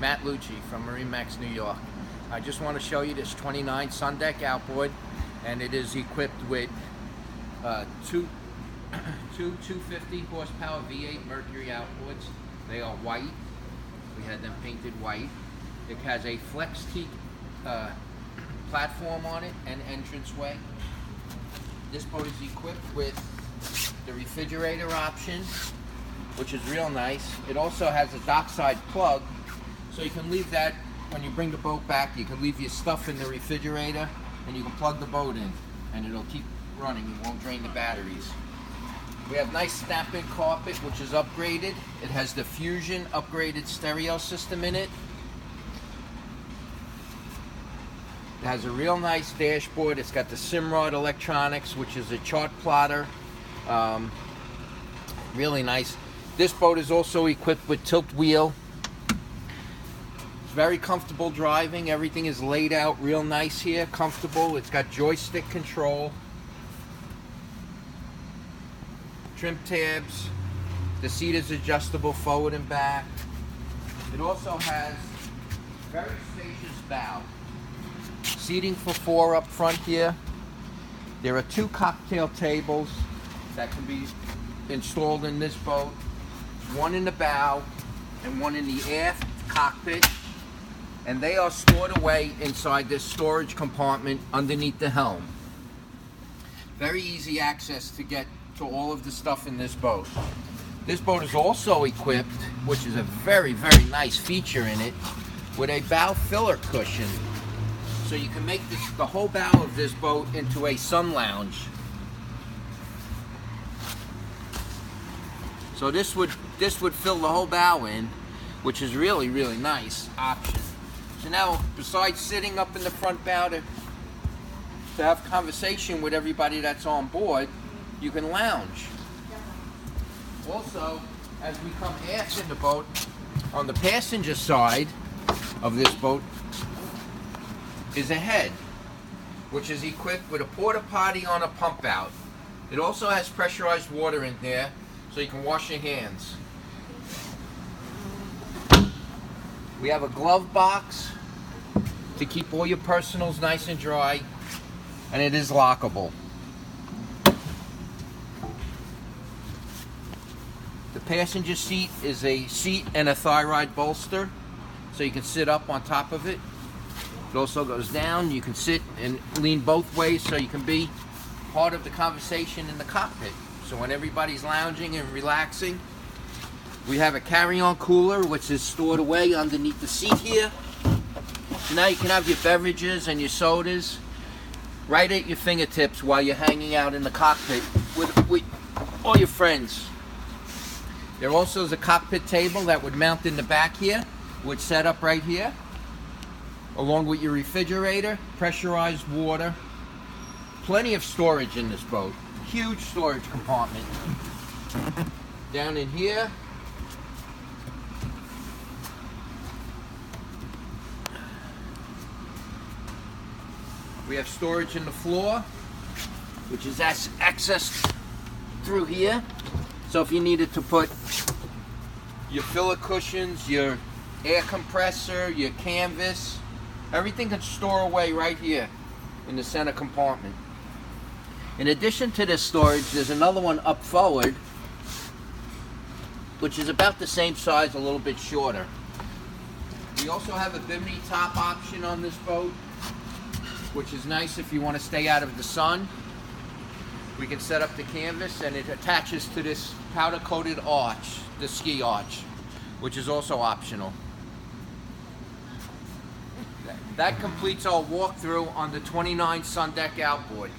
Matt Lucci from MarineMax New York. I just want to show you this 29 Sun Deck outboard, and it is equipped with two 250 horsepower V8 Mercury outboards. They are white. We had them painted white. It has a flex teak platform on it and entranceway. This boat is equipped with the refrigerator option, which is real nice. It also has a dockside plug, so you can leave that when you bring the boat back. You can leave your stuff in the refrigerator and you can plug the boat in and it'll keep running. It won't drain the batteries. We have nice snap-in carpet, which is upgraded. It has the Fusion upgraded stereo system in it. It has a real nice dashboard. It's got the Simrod electronics, which is a chart plotter. Really nice. This boat is also equipped with tilt wheel. It's very comfortable driving. Everything is laid out real nice here, comfortable. It's got joystick control, trim tabs. The seat is adjustable forward and back. It also has very spacious bow. Seating for 4 up front here. There are 2 cocktail tables that can be installed in this boat. One in the bow and one in the aft cockpit. And they are stored away inside this storage compartment underneath the helm. Very easy access to get to all of the stuff in this boat. This boat is also equipped, which is a very, very nice feature in it, with a bow filler cushion. So you can make the whole bow of this boat into a sun lounge. So this would fill the whole bow in, which is really, really nice option. So now, besides sitting up in the front bow to have conversation with everybody that's on board, you can lounge. Also, as we come aft in the boat, on the passenger side of this boat is a head, which is equipped with a porta potty on a pump out. It also has pressurized water in there, so you can wash your hands. We have a glove box to keep all your personals nice and dry, and it is lockable. The passenger seat is a seat and a thigh ride bolster, so you can sit up on top of it. It also goes down. You can sit and lean both ways, so you can be part of the conversation in the cockpit. So when everybody's lounging and relaxing, we have a carry-on cooler, which is stored away underneath the seat here. So now you can have your beverages and your sodas right at your fingertips while you're hanging out in the cockpit with all your friends. There also is a cockpit table that would mount in the back here, would set up right here, along with your refrigerator, pressurized water. Plenty of storage in this boat. Huge storage compartment. Down in here, we have storage in the floor, which is accessed through here. So if you needed to put your filler cushions, your air compressor, your canvas, everything can store away right here in the center compartment. In addition to this storage, there's another one up forward, which is about the same size, a little bit shorter. We also have a bimini top option on this boat, which is nice if you want to stay out of the sun. We can set up the canvas and it attaches to this powder-coated arch, the ski arch, which is also optional. That completes our walkthrough on the 29 Sun Deck outboard.